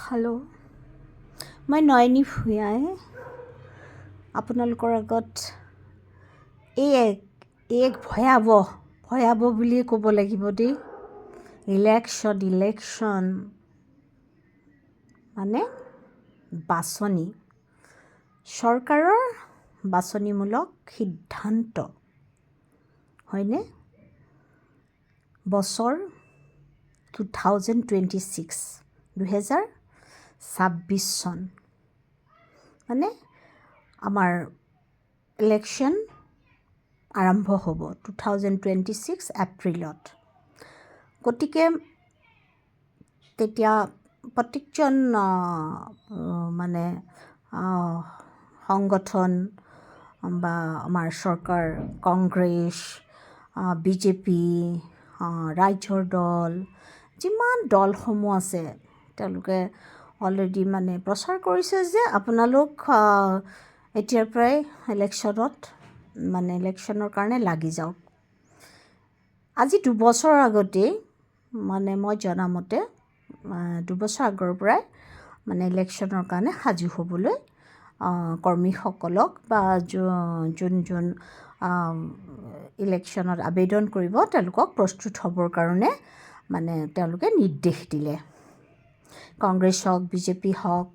Hello' মই নয়নী ভূঞাই আপোনালোকৰ আগত এক ভয়াৱহ বুলিয়ে ক'ব লাগিব দেই। ইলেকশ্যন মানে বাছনি, চৰকাৰৰ বাছনিমূলক সিদ্ধান্ত হয়নে? বছৰ 2026 2026 চন মানে আমাৰ ইলেকশ্যন আৰম্ভ হ'ব 2026 এপ্ৰিলত। গতিকে তেতিয়া প্ৰত্যেকজন মানে সংগঠন বা আমাৰ চৰকাৰ, কংগ্ৰেছ, বিজেপি, ৰাইজৰ দল, যিমান দলসমূহ আছে তেওঁলোকে অলৰেডি মানে প্ৰচাৰ কৰিছে যে আপোনালোক এতিয়াৰ পৰাই ইলেকশ্যনৰ কাৰণে লাগি যাওক। আজি 2 বছৰ আগতেই মানে মই জনামতে 2 বছৰ আগৰ পৰাই মানে ইলেকশ্যনৰ কাৰণে সাজু হ'বলৈ কৰ্মীসকলক বা যোন ইলেকশ্যনত আবেদন কৰিব তেওঁলোকক প্ৰস্তুত হ'বৰ কাৰণে মানে তেওঁলোকে নিৰ্দেশ দিলে। কংগ্ৰেছ হওক, বিজেপি হওক,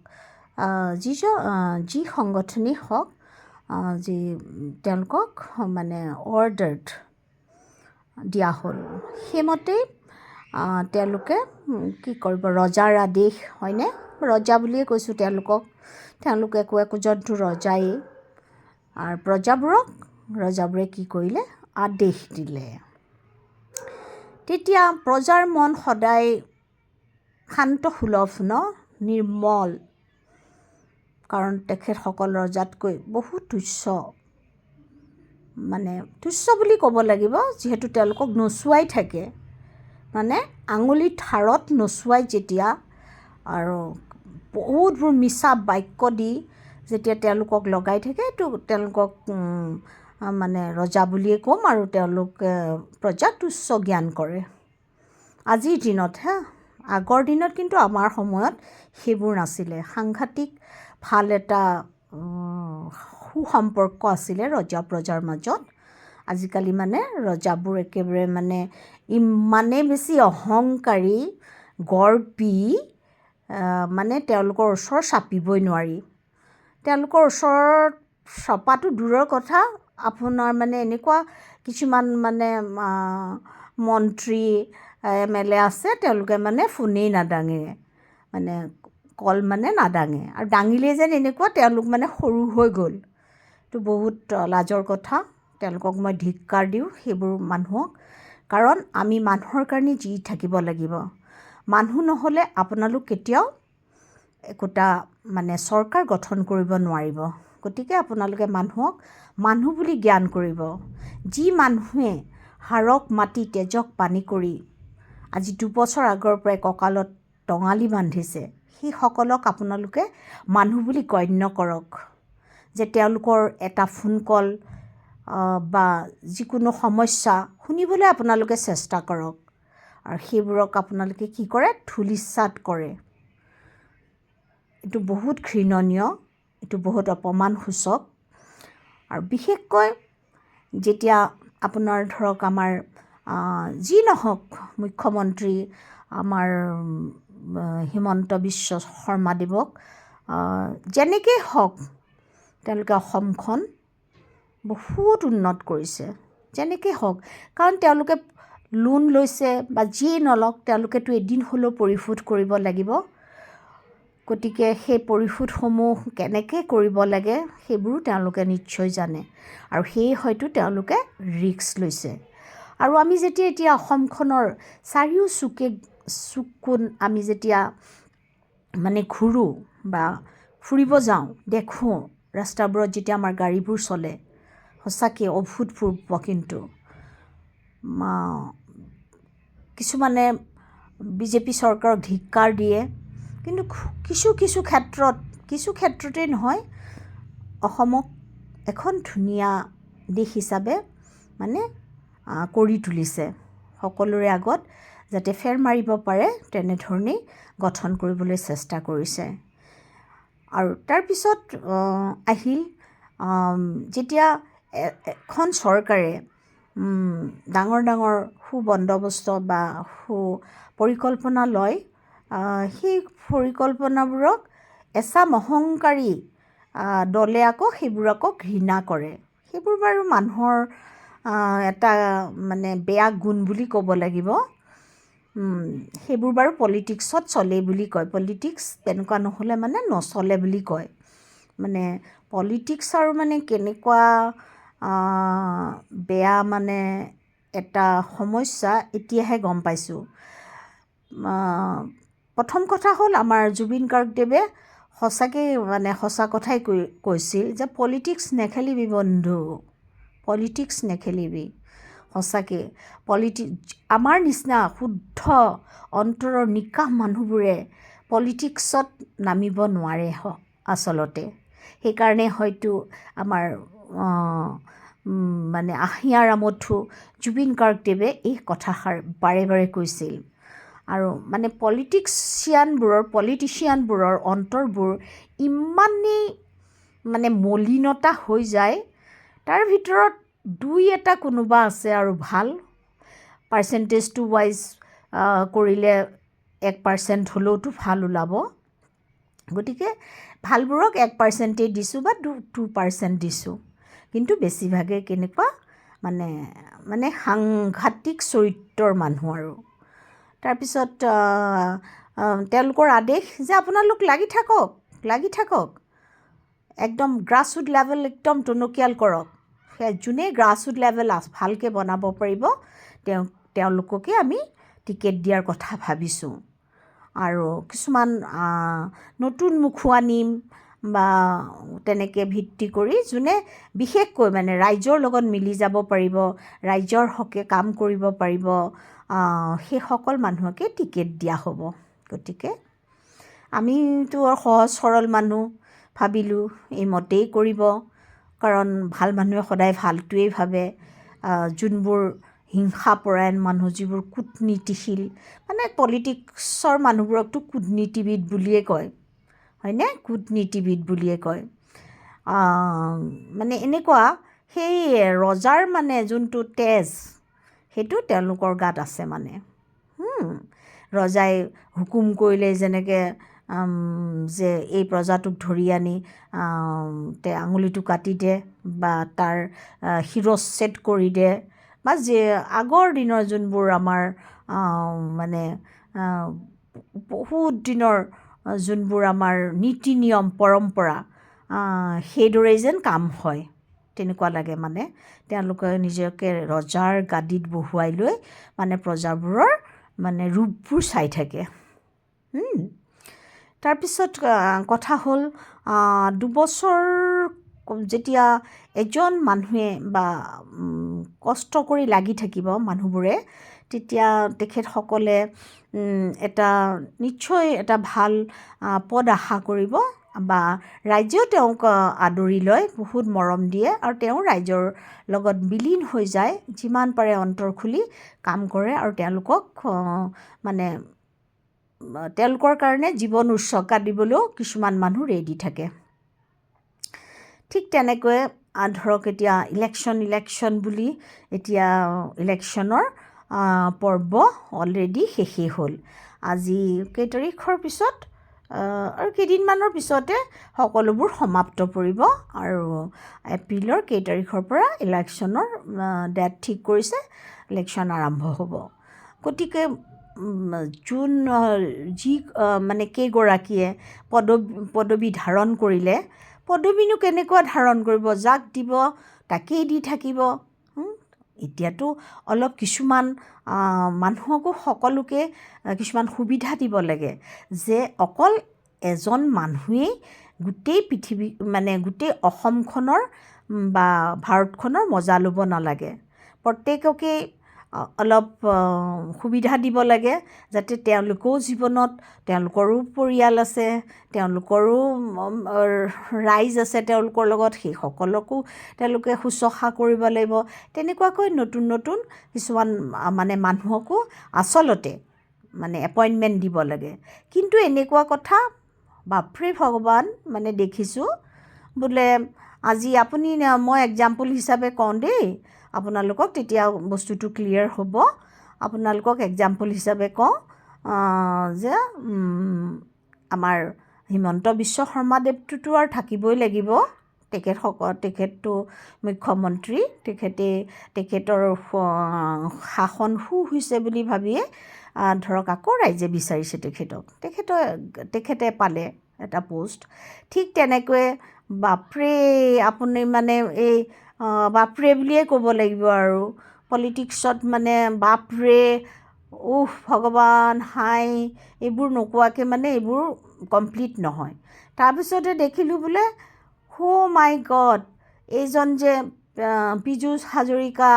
যি সংগঠনেই হওক, তেওঁলোকক মানে অৰ্ডাৰ দিয়া হ'ল। সেইমতেই তেওঁলোকে কি কৰিব, ৰজাৰ আদেশ হয়নে? ৰজা বুলিয়ে কৈছোঁ তেওঁলোক একোজনটো ৰজাই। আৰু ৰজাবোৰে কি কৰিলে, আদেশ দিলে। তেতিয়া প্ৰজাৰ মন সদায় শান্ত সুলভ নিৰ্মল, কাৰণ তেখেতসকল ৰজাতকৈ বহুত তুচ্ছ বুলি ক'ব লাগিব, যিহেতু তেওঁলোকক নচুৱাই থাকে, মানে আঙুলিৰ ঠাৰত নচুৱাই যেতিয়া, আৰু বহুতবোৰ মিছা বাক্য দি যেতিয়া তেওঁলোকক লগাই থাকে, তেওঁলোকক মানে ৰজা বুলিয়ে ক'ম। আৰু তেওঁলোকে প্ৰজাক তুচ্ছ জ্ঞান কৰে আজিৰ দিনত। আগৰ দিনত কিন্তু আমাৰ সময়ত সেইবোৰ নাছিলে। সাংঘাতিক ভাল এটা সুসম্পৰ্ক আছিলে ৰজা প্ৰজাৰ মাজত। আজিকালি মানে ৰজাবোৰ একেবাৰে মানে ইমানেই বেছি অহংকাৰী, গৰ্বী, মানে তেওঁলোকৰ ওচৰ চাপিবই নোৱাৰি। তেওঁলোকৰ ওচৰত চপাটো দূৰৰ কথা, আপোনাৰ মানে এনেকুৱা কিছুমান মানে মন্ত্ৰী MLA আছে, তেওঁলোকে মানে ফোনেই নাদাঙে, মানে কল মানে নাদাঙে, আৰু দাঙিলেই যেন এনেকুৱা তেওঁলোক মানে সৰু হৈ গ'ল। এইটো বহুত লাজৰ কথা। তেওঁলোকক মই ধিক্কাৰ দিওঁ সেইবোৰ মানুহক, কাৰণ আমি মানুহৰ কাৰণে জীয়াই থাকিব লাগিব। মানুহ নহ'লে আপোনালোক কেতিয়াও একোটা মানে চৰকাৰ গঠন কৰিব নোৱাৰিব। গতিকে আপোনালোকে মানুহক মানুহ বুলি জ্ঞান কৰিব। যি মানুহে হাড়ক মাটি তেজক পানী কৰি আজি 2 বছৰ আগৰ পৰাই কঁকালত টঙালি বান্ধিছে, সেইসকলক আপোনালোকে মানুহ বুলি গণ্য কৰক। যে তেওঁলোকৰ এটা ফোন কল বা যিকোনো সমস্যা শুনিবলৈ আপোনালোকে চেষ্টা কৰক, আৰু সেইবোৰক আপোনালোকে কি কৰে, ধূলিসাৎ কৰে। এইটো বহুত ঘৃণনীয়, এইটো বহুত অপমানসূচক। আৰু বিশেষকৈ যেতিয়া আপোনাৰ ধৰক আমাৰ যি নহওক মুখ্যমন্ত্ৰী আমাৰ হিমন্ত বিশ্ব শৰ্মাদেৱক যেনেকেই হওক তেওঁলোকে অসমখন বহুত উন্নত কৰিছে, যেনেকৈ হওক। কাৰণ তেওঁলোকে লোন লৈছে বা যিয়ে নলওক, তেওঁলোকেতো এদিন হ'লেও পৰিশোধ কৰিব লাগিব। গতিকে সেই পৰিশোধসমূহ কেনেকৈ কৰিব লাগে সেইবোৰো তেওঁলোকে নিশ্চয় জানে, আৰু সেয়ে হয়তো তেওঁলোকে ৰিস্ক লৈছে। আৰু আমি যেতিয়া এতিয়া অসমখনৰ চুক-কোণ আমি যেতিয়া মানে ঘূৰোঁ বা ফুৰিব যাওঁ, দেখোঁ ৰাস্তাবোৰত যেতিয়া আমাৰ গাড়ীবোৰ চলে, সঁচাকৈ অভূতপূৰ্ব। কিন্তু কিছুমানে বিজেপি চৰকাৰক ধিক্কাৰ দিয়ে, কিন্তু কিছু ক্ষেত্ৰতেই নহয়, অসমক এখন ধুনীয়া দেশ হিচাপে মানে কৰি তুলিছে। সকলোৰে আগত যাতে ফেৰ মাৰিব পাৰে তেনেধৰণেই গঠন কৰিবলৈ চেষ্টা কৰিছে। আৰু তাৰপিছত আহিল যেতিয়া এখন চৰকাৰে ডাঙৰ ডাঙৰ সুবন্দবস্ত বা পৰিকল্পনা লয়, সেই পৰিকল্পনাবোৰক এচাম অহংকাৰী দলে আকৌ সেইবোৰ আকৌ ঘৃণা কৰে। সেইবোৰ বাৰু মানুহৰ এটা মানে বেয়া গুণ বুলি ক'ব লাগিব। সেইবোৰ বাৰু পলিটিক্সত চলে বুলি কয়। পলিটিক্স তেনেকুৱা নহ'লে মানে নচলে বুলি কয়। মানে পলিটিক্স আৰু মানে কেনেকুৱা বেয়া মানে এটা সমস্যা এতিয়াহে গম পাইছোঁ। প্ৰথম কথা হ'ল আমাৰ জুবিন গাৰ্গদেৱে সঁচাকৈ মানে সঁচা কথাই কৈছিল যে পলিটিক্স নেখেলিবি বন্ধু, পলিটিক্স নেখেলিবি। সঁচাকৈ আমাৰ নিচিনা শুদ্ধ অন্তৰৰ নিকাহ মানুহবোৰে পলিটিক্সত নামিব নোৱাৰে আচলতে। সেইকাৰণে হয়তো আমাৰ মানে আহিয়াৰ আমঠু জুবিন গাৰ্গদেৱে এই কথাষাৰ বাৰে বাৰে কৈছিল। আৰু মানে পলিটিচিয়ানবোৰৰ অন্তৰবোৰ ইমানেই মানে মলিনতা হৈ যায়। তাৰ ভিতৰত দুই এটা কোনোবা আছে আৰু ভাল, পাৰ্চেণ্টেজটো ৱাইজ কৰিলে 1% হ'লেওতো ভাল ওলাব। গতিকে ভালবোৰক 1%ই দিছোঁ বা 2% দিছোঁ। কিন্তু বেছিভাগে কেনেকুৱা মানে সাংঘাতিক চৰিত্ৰৰ মানুহ। আৰু তাৰপিছত তেওঁলোকৰ আদেশ যে আপোনালোক লাগি থাকক, একদম গ্ৰাছৰুট লেভেল একদম টনকিয়াল কৰক। যোনে গ্ৰাছৰুট লেভেল ভালকৈ বনাব পাৰিব তেওঁলোককে আমি টিকেট দিয়াৰ কথা ভাবিছোঁ। আৰু কিছুমান নতুন মুখো আনিম বা তেনেকৈ ভিত্তি কৰি যোনে বিশেষকৈ মানে ৰাইজৰ লগত মিলি যাব পাৰিব, ৰাইজৰ হকে কাম কৰিব পাৰিব, সেইসকল মানুহকে টিকেট দিয়া হ'ব। গতিকে আমিতো সহজ সৰল মানুহ, ভাবিলোঁ এইমতেই কৰিব। কাৰণ ভাল মানুহে সদায় ভালটোৱেই ভাবে। যোনবোৰ হিংসাপৰায়ণ মানুহ, যিবোৰ কূটনীতিশীল, মানে পলিটিক্সৰ মানুহবোৰকতো কূটনীতিবিদ বুলিয়ে কয়, হয়নে? কূটনীতিবিদ বুলিয়ে কয়। মানে এনেকুৱা সেই ৰজাৰ মানে যোনটো তেজ, সেইটো তেওঁলোকৰ গাত আছে। মানে ৰজাই হুকুম কৰিলে যেনেকৈ যে এই প্ৰজাটোক ধৰি আনি আঙুলিটো কাটি দে বা তাৰ শিৰচ্ছেদ কৰি দে, বা যে আগৰ দিনৰ যোনবোৰ আমাৰ মানে বহুত দিনৰ যোনবোৰ আমাৰ নীতি নিয়ম পৰম্পৰা, সেইদৰেই যেন কাম হয় তেনেকুৱা লাগে। মানে তেওঁলোকে নিজকে ৰজাৰ গাদীত বহুৱাই লৈ মানে প্ৰজাবোৰৰ মানে ৰূপবোৰ চাই থাকে। তাৰপিছত কথা হ'ল 2 বছৰ যেতিয়া এজন মানুহে বা কষ্ট কৰি লাগি থাকিব মানুহবোৰে, তেতিয়া তেখেতসকলে নিশ্চয় এটা ভাল পদ আশা কৰিব, বা ৰাইজেও তেওঁক আদৰি লয়, বহুত মৰম দিয়ে, আৰু তেওঁ ৰাইজৰ লগত বিলীন হৈ যায়, যিমান পাৰে অন্তৰ খুলি কাম কৰে, আৰু তেওঁলোকক মানে তেওঁলোকৰ কাৰণে জীৱন উৎসৰ্গা দিবলৈও কিছুমান মানুহ ৰেডি থাকে। ঠিক তেনেকৈ ধৰক এতিয়া ইলেকশ্যন বুলি এতিয়া ইলেকশ্যনৰ পৰ্ব অলৰেডি শেষেই হ'ল। আজি কেইতাৰিখৰ পিছত আৰু কেইদিনমানৰ পিছতে সকলোবোৰ সমাপ্ত পৰিব, আৰু এপ্ৰিলৰ কেইতাৰিখৰ পৰা ইলেকশ্যনৰ ডেট ঠিক কৰিছে, ইলেকশ্যন আৰম্ভ হ'ব। গতিকে যি মানে কেইগৰাকীয়ে পদবী ধাৰণ কৰিলে, পদবীনো কেনেকুৱা ধাৰণ কৰিব, যাক দিব তাকেই দি থাকিব। এতিয়াতো অলপ কিছুমান মানুহকো সকলোকে কিছুমান সুবিধা দিব লাগে, যে অকল এজন মানুহেই গোটেই পৃথিৱী মানে গোটেই অসমখনৰ বা ভাৰতখনৰ মজা ল'ব নালাগে। প্ৰত্যেককে অলপ সুবিধা দিব লাগে, যাতে তেওঁলোকেও জীৱনত, তেওঁলোকৰো পৰিয়াল আছে, তেওঁলোকৰো ৰাইজ আছে তেওঁলোকৰ লগত, সেইসকলকো তেওঁলোকে শুশ্ৰূষা কৰিব লাগিব। তেনেকুৱাকৈ নতুন কিছুমান মানে মানুহকো আচলতে মানে এপইণ্টমেণ্ট দিব লাগে। কিন্তু এনেকুৱা কথা বাপৰে ভগৱান মানে দেখিছোঁ বোলে আজি আপুনি মই এক্সাম্পল হিচাপে কওঁ দেই আপোনালোকক, তেতিয়া বস্তুটো ক্লিয়াৰ হ'ব। আপোনালোকক এক্সাম্পল হিচাপে কওঁ যে আমাৰ হিমন্ত বিশ্ব শৰ্মাদেৱটোতো আৰু থাকিবই লাগিব। তেখেতটো মুখ্যমন্ত্ৰী, তেখেতৰ শাসন হৈছে বুলি ভাবিয়ে ধৰক আকৌ ৰাইজে বিচাৰিছে তেখেতে পালে এটা পোষ্ট। ঠিক তেনেকৈ বাপৰে আপুনি মানে এই বাপৰে বুলিয়ে ক'ব লাগিব আৰু পলিটিক্সত মানে বাপৰে ভগৱান হাই এইবোৰ নোকোৱাকৈ মানে এইবোৰ কমপ্লিট নহয়। তাৰপিছতে দেখিলোঁ বোলে মাই গড, এইজন যে পীযুষ হাজৰিকা,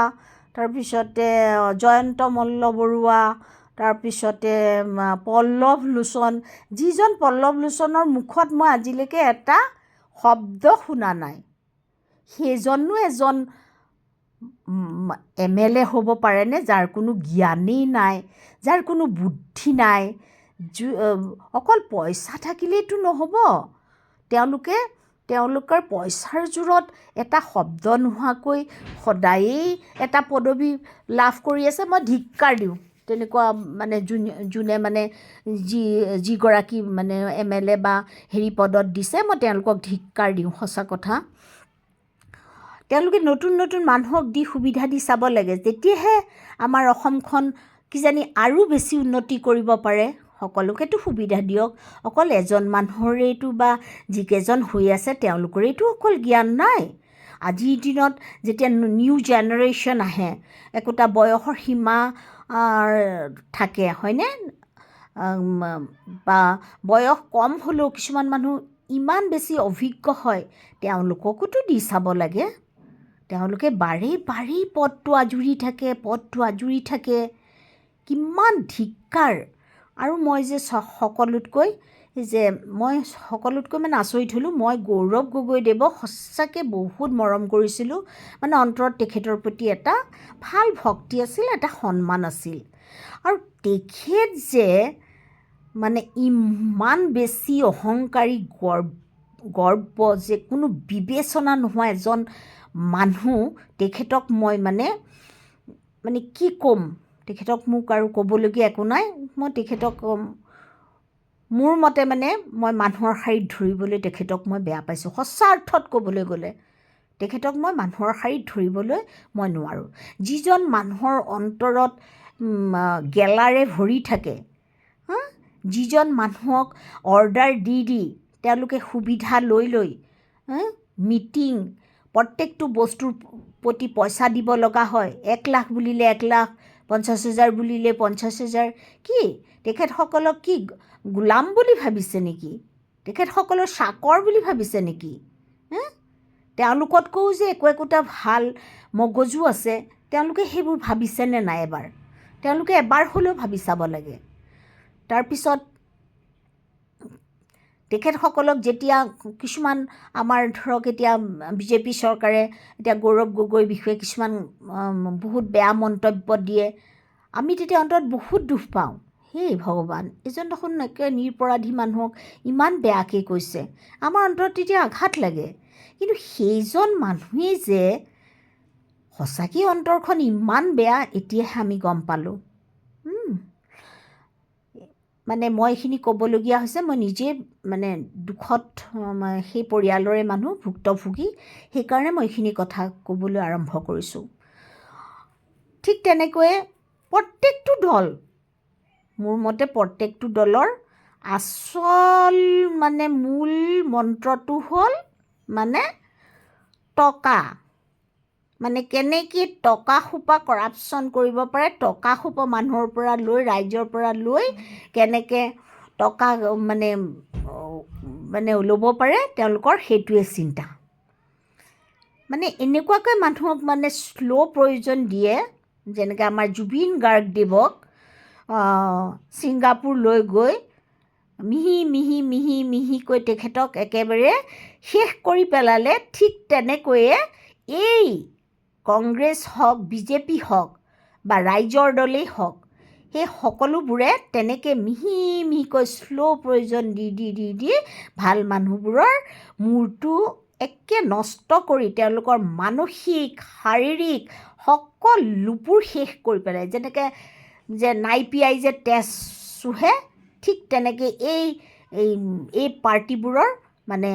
তাৰপিছতে জয়ন্ত মল্ল বৰুৱা, তাৰপিছতে পল্লৱ লোচন, যিজন পল্লৱ লোচনৰ মুখত মই আজিলৈকে এটা শব্দ শুনা নাই। সেইজনো এজন MLA হ'ব পাৰেনে যাৰ কোনো জ্ঞানেই নাই, যাৰ কোনো বুদ্ধি নাই? অকল পইচা থাকিলেইতো নহ'ব। তেওঁলোকৰ পইচাৰ জোৰত এটা শব্দ নোহোৱাকৈ সদায়েই এটা পদবী লাভ কৰি আছে। মই ধিক্কাৰ দিওঁ তেনেকুৱা মানে যোনে মানে যিগৰাকী মানে MLA বা পদত দিছে, মই তেওঁলোকক ধিক্কাৰ দিওঁ। সঁচা কথা, তেওঁলোকে নতুন নতুন মানুহক দি সুবিধা দি চাব লাগে, তেতিয়াহে আমাৰ অসমখন কিজানি আৰু বেছি উন্নতি কৰিব পাৰে। সকলোকেতো সুবিধা দিয়ক, অকল এজন মানুহৰেইটো বা যিকেইজন হৈ আছে তেওঁলোকৰেইটো অকল জ্ঞান নাই। আজিৰ দিনত যেতিয়া নিউ জেনেৰেশ্যন আহে, একোটা বয়সৰ সীমা থাকে হয়নে? বা বয়স কম হ'লেও কিছুমান মানুহ ইমান বেছি অভিজ্ঞ হয়, তেওঁলোককোতো দি চাব লাগে। তেওঁলোকে বাৰে পদটো আজুৰি থাকে, কিমান ধিক্কাৰ। আৰু মই সকলোতকৈ মানে আচৰিত হ'লোঁ, মই গৌৰৱ গগৈদেৱক সঁচাকৈ বহুত মৰম কৰিছিলোঁ। মানে অন্তৰত তেখেতৰ প্ৰতি এটা ভাল ভক্তি আছিল, এটা সন্মান আছিল। আৰু তেখেত যে মানে ইমান বেছি অহংকাৰী, গৰ্ব যে কোনো বিবেচনা নোহোৱা এজন মানুহ, তেখেতক মই মানে কি ক'ম, তেখেতক মোক আৰু ক'বলগীয়া একো নাই। মই তেখেতক মোৰ মতে মানে মই মানুহৰ শাৰীত ধৰিবলৈ তেখেতক মই বেয়া পাইছোঁ। সঁচা অৰ্থত ক'বলৈ গ'লে তেখেতক মই মানুহৰ শাৰীত ধৰিবলৈ মই নোৱাৰোঁ। যিজন মানুহৰ অন্তৰত গেলাৰে ভৰি থাকে, যিজন মানুহক অৰ্ডাৰ দি তেওঁলোকে সুবিধা লৈ মিটিং, প্ৰত্যেকটো বস্তুৰ প্ৰতি পইচা দিব লগা হয়। 1 লাখ বুলিলে 1 লাখ, 50,000 বুলিলে 50,000। কি তেখেতসকলক কি গোলাম বুলি ভাবিছে নেকি? তেখেতসকলৰ চাকৰ বুলি ভাবিছে নেকি? তেওঁলোকতকৈও যে একোটা ভাল মগজু আছে, তেওঁলোকে সেইবোৰ ভাবিছেনে নাই? তেওঁলোকে এবাৰ হ'লেও ভাবি চাব লাগে। তাৰপিছত তেখেতসকলক যেতিয়া কিছুমান আমাৰ ধৰক এতিয়া বিজেপি চৰকাৰে এতিয়া গৌৰৱ গগৈৰ বিষয়ে কিছুমান বহুত বেয়া মন্তব্য দিয়ে, আমি তেতিয়া অন্তৰত বহুত দুখ পাওঁ। ভগৱান, এজন দেখোন একে নিৰপৰাধী মানুহক ইমান বেয়াকৈ কৈছে, আমাৰ অন্তৰত তেতিয়া আঘাত লাগে। কিন্তু সেইজন মানুহেই যে সঁচাকৈ অন্তৰখন ইমান বেয়া, এতিয়াহে আমি গম পালোঁ। মানে মই এইখিনি ক'বলগীয়া হৈছে, মই নিজে মানে দুখত সেই পৰিয়ালৰে মানুহ ভুক্তভোগী, সেইকাৰণে মই এইখিনি কথা ক'বলৈ আৰম্ভ কৰিছোঁ। ঠিক তেনেকৈয়ে প্ৰত্যেকটো দল, মোৰ মতে প্ৰত্যেকটো দলৰ আচল মানে মূল মন্ত্ৰটো হ'ল মানে টকা। মানে কেনেকৈ টকা সোপা কৰাপশ্যন কৰিব পাৰে, টকা সোপা মানুহৰ পৰা লৈ, ৰাইজৰ পৰা লৈ কেনেকৈ টকা মানে ল'ব পাৰে, তেওঁলোকৰ সেইটোৱে চিন্তা। মানে এনেকুৱাকৈ মানুহক মানে শ্ল' প্ৰয়োজন দিয়ে, যেনেকৈ আমাৰ জুবিন গাৰ্গদেৱক ছিংগাপুৰ লৈ গৈ মিহিকৈ তেখেতক একেবাৰে শেষ কৰি পেলালে। ঠিক তেনেকৈয়ে এই কংগ্ৰেছ হওক, বিজেপি হওক বা ৰাইজৰ দলেই হওক, সেই সকলোবোৰে তেনেকৈ মিহি মিহিকৈ শ্ল' প্ৰয়োজন দি দি দি দি ভাল মানুহবোৰৰ মূৰটো একে নষ্ট কৰি তেওঁলোকৰ মানসিক শাৰীৰিক সকলোবোৰ শেষ কৰি পেলাই। যেনেকৈ যে নাইপিয়াই যে তেজ চুহে, ঠিক তেনেকৈ এই পাৰ্টিবোৰৰ মানে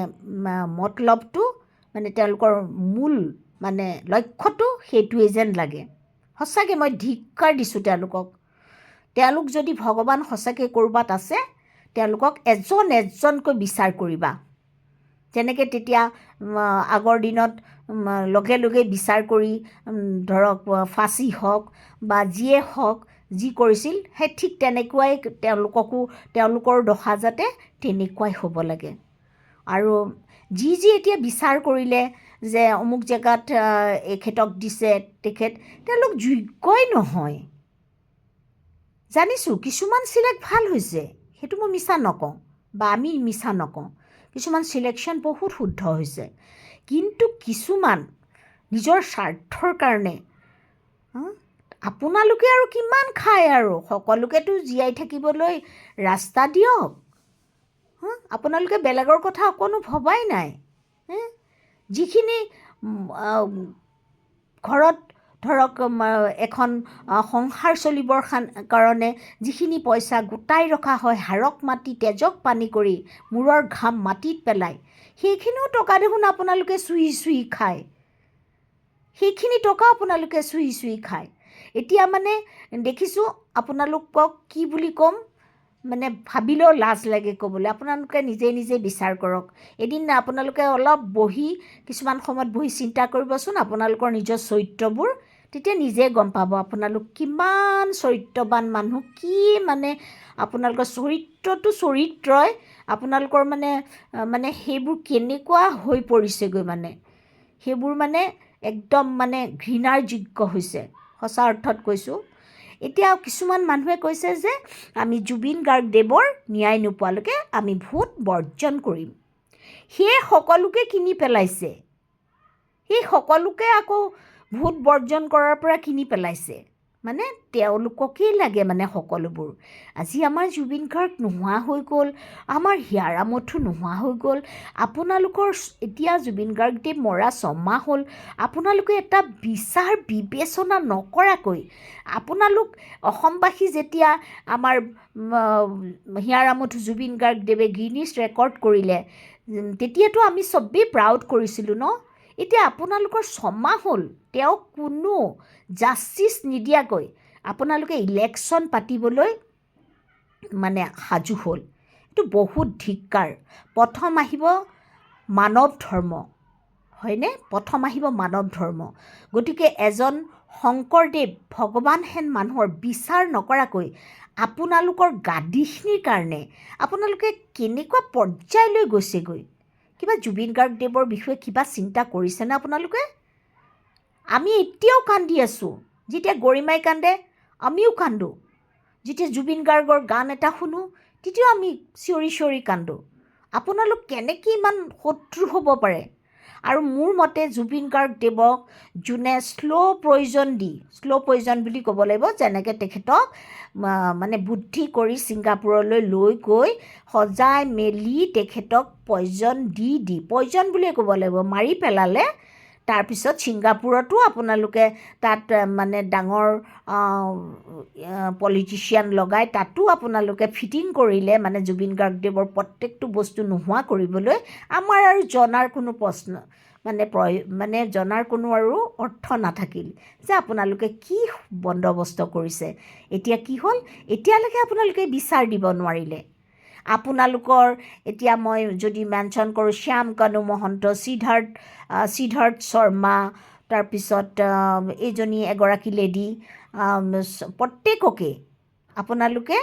মতলবটো মানে তেওঁলোকৰ মূল মানে লক্ষ্যটো সেইটোৱেই যেন লাগে। সঁচাকৈ মই ধিক্কাৰ দিছোঁ তেওঁলোক যদি ভগৱান সঁচাকৈ ক'ৰবাত আছে, তেওঁলোকক এজন এজনকৈ বিচাৰ কৰিবা। যেনেকৈ তেতিয়া আগৰ দিনত লগে লগে বিচাৰ কৰি ধৰক ফাঁচী হওক বা যিয়ে হওক যি কৰিছিল, সেই ঠিক তেনেকুৱাই তেওঁলোকৰ দশা যাতে তেনেকুৱাই হ'ব লাগে। আৰু যি এতিয়া বিচাৰ কৰিলে যে অমুক জেগাত এখেতক দিছে, তেওঁলোক যোগ্যই নহয়। জানিছোঁ কিছুমান চিলেক্ট ভাল হৈছে, সেইটো মই মিছা নকওঁ বা আমি মিছা নকওঁ, কিছুমান চিলেকশ্যন বহুত শুদ্ধ হৈছে, কিন্তু কিছুমান নিজৰ স্বাৰ্থৰ কাৰণে আপোনালোকে আৰু কিমান খায় আৰু সকলোকেতো জীয়াই থাকিবলৈ ৰাস্তা দিয়ক। আপোনালোকে বেলেগৰ কথা অকণো ভবাই নাই। যিখিনি ঘৰত ধৰক এখন সংসাৰ চলিবৰ কাৰণে যিখিনি পইচা গোটাই ৰখা হয়, হাড়ক মাটি তেজক পানী কৰি মূৰৰ ঘাম মাটিত পেলাই, সেইখিনিও টকা দেখোন আপোনালোকে চুহি চুহি খায়। সেইখিনি টকা আপোনালোকে চুহি চুহি খায়। এতিয়া মানে দেখিছোঁ আপোনালোকক কি বুলি ক'ম, মানে ভাবিলেও লাজ লাগে ক'বলৈ। আপোনালোকে নিজে নিজে বিচাৰ কৰক। এদিন আপোনালোকে অলপ কিছুমান সময়ত বহি চিন্তা কৰিবচোন আপোনালোকৰ নিজৰ চৰিত্ৰবোৰ, তেতিয়া নিজে গম পাব আপোনালোক কিমান চৰিত্ৰৱান মানুহ, কি মানে আপোনালোকৰ চৰিত্ৰই আপোনালোকৰ মানে সেইবোৰ কেনেকুৱা হৈ পৰিছেগৈ, মানে সেইবোৰ মানে একদম মানে ঘৃণাৰ যোগ্য হৈছে, সঁচা অৰ্থত কৈছোঁ। এতিয়া কিছুমান মানুহে কৈছে যে আমি জুবিন গাৰ্গদেৱৰ ন্যায় নোপোৱালৈকে আমি ভোট বৰ্জন কৰিম। সেই সকলোকে কিনি পেলাইছে, সেই সকলোকে আকৌ ভোট বৰ্জন কৰাৰ পৰা কিনি পেলাইছে। মানে তেওঁলোককেই লাগে মানে সকলোবোৰ। আজি আমাৰ জুবিন গাৰ্গ নোহোৱা হৈ গ'ল, আমাৰ হিয়াৰ আমঠু নোহোৱা হৈ গ'ল। আপোনালোকৰ এতিয়া জুবিন গাৰ্গদেৱ মৰা 6 মাহ হ'ল, আপোনালোকে এটা বিচাৰ বিবেচনা নকৰাকৈ আপোনালোক অসমবাসী যেতিয়া আমাৰ হিয়াৰ আমঠু জুবিন গাৰ্গদেৱে গিনিছ ৰেকৰ্ড কৰিলে, তেতিয়াতো আমি চবেই প্ৰাউড কৰিছিলোঁ ন। এতিয়া আপোনালোকৰ 6 মাহ হ'ল, তেওঁক কোনো জাষ্টিচ নিদিয়াকৈ আপোনালোকে ইলেকশ্যন পাতিবলৈ মানে সাজু হ'ল। এইটো বহুত ধিক্কাৰ। প্ৰথম আহিব মানৱ ধৰ্ম, হয়নে? প্ৰথম আহিব মানৱ ধৰ্ম। গতিকে এজন শংকৰদেৱ ভগৱানহেন মানুহৰ বিচাৰ নকৰাকৈ আপোনালোকৰ গাদীখিনিৰ কাৰণে আপোনালোকে কেনেকুৱা পৰ্যায়লৈ গৈছেগৈ। কিবা জুবিন গাৰ্গদেৱৰ বিষয়ে কিবা চিন্তা কৰিছেনে আপোনালোকে? আমি এতিয়াও কান্দি আছোঁ। যেতিয়া গৰিমাই কান্দে আমিও কান্দোঁ, যেতিয়া জুবিন গাৰ্গৰ গান এটা শুনো তেতিয়াও আমি চিঞৰি চিঞৰি কান্দোঁ। আপোনালোক কেনেকৈ ইমান শত্ৰু হ'ব পাৰে? আৰু মোৰ মতে জুবিন গাৰ্গদেৱক যোনে শ্ল' পয়জন বুলি ক'ব লাগিব, যেনেকৈ তেখেতক মানে বুদ্ধি কৰি ছিংগাপুৰলৈ লৈ গৈ সজাই মেলি তেখেতক পয়জন বুলিয়ে ক'ব লাগিব, মাৰি পেলালে। তাৰপিছত ছিংগাপুৰতো আপোনালোকে তাত মানে ডাঙৰ পলিটিচিয়ান লগাই তাতো আপোনালোকে ফিটিং কৰিলে, মানে জুবিন গাৰ্গদেৱৰ প্ৰত্যেকটো বস্তু নোহোৱা কৰিবলৈ। আমাৰ আৰু জনাৰ কোনো প্ৰশ্ন মানে জনাৰ কোনো আৰু অৰ্থ নাথাকিল যে আপোনালোকে কি বন্দবস্ত কৰিছে। এতিয়া কি হ'ল, এতিয়ালৈকে আপোনালোকে বিচাৰ দিব নোৱাৰিলে। আপোনালোকৰ এতিয়া মই যদি মেনশ্যন কৰোঁ, শ্যাম কানু মহন্ত, সিদ্ধাৰ্থ শৰ্মা, তাৰপিছত এগৰাকী লেডি, প্ৰত্যেককে আপোনালোকে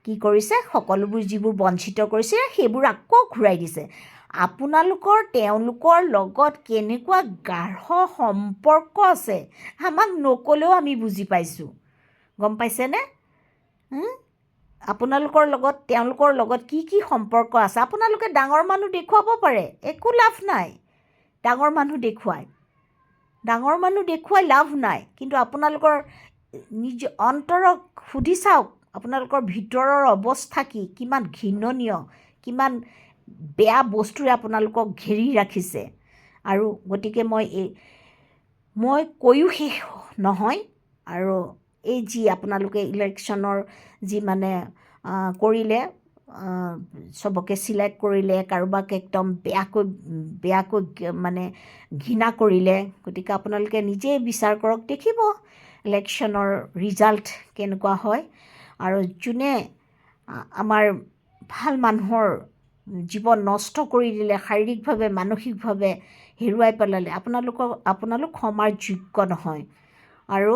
কি কৰিছে, সকলোবোৰ যিবোৰ বঞ্চিত কৰিছে সেইবোৰ আকৌ ঘূৰাই দিছে। তেওঁলোকৰ লগত কেনেকুৱা গাঢ় সম্পৰ্ক আছে আমাক নক'লেও আমি বুজি পাইছোঁ, গম পাইছেনে? তেওঁলোকৰ লগত কি সম্পৰ্ক আছে আপোনালোকে ডাঙৰ মানুহ দেখুৱাব পাৰে, একো লাভ নাই। ডাঙৰ মানুহ দেখুৱাই লাভ নাই, কিন্তু আপোনালোকৰ নিজ অন্তৰক সুধি চাওক আপোনালোকৰ ভিতৰৰ অৱস্থা কি, কিমান ঘৃণনীয়, কিমান বেয়া বস্তুৰে আপোনালোকক ঘেৰি ৰাখিছে। আৰু গতিকে মই কৈও শেষ নহয়। আৰু এই যি আপোনালোকে ইলেকশ্যনৰ যি মানে কৰিলে, চবকে চিলেক্ট কৰিলে, কাৰোবাক একদম বেয়াকৈ মানে ঘৃণা কৰিলে। গতিকে আপোনালোকে নিজেই বিচাৰ কৰক, দেখিব ইলেকশ্যনৰ ৰিজাল্ট কেনেকুৱা হয়। আৰু যোনে আমাৰ ভাল মানুহৰ জীৱন নষ্ট কৰি দিলে, শাৰীৰিকভাৱে মানসিকভাৱে হেৰুৱাই পেলালে, আপোনালোক ক্ষমাৰ যোগ্য নহয়। আৰু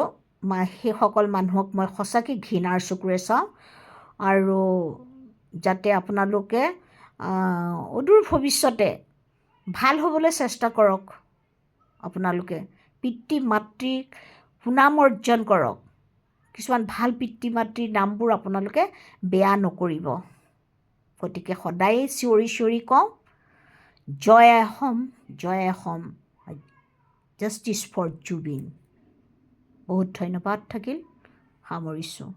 সেইসকল মানুহক মই সঁচাকৈ ঘৃণাৰ চকুৰে চাওঁ। আৰু যাতে আপোনালোকে অদূৰ ভৱিষ্যতে ভাল হ'বলৈ চেষ্টা কৰক। আপোনালোকে পিতৃ মাতৃক সুনাম অৰ্জন কৰক। কিছুমান ভাল পিতৃ মাতৃৰ নামবোৰ আপোনালোকে বেয়া নকৰিব। গতিকে সদায়ে চিঞৰি চিঞৰি কওঁ, জয় অসম, জয় অসম, জাষ্টিছ ফৰ জুবিন। বহুত ধন্যবাদ থাকিল, সামৰিছোঁ।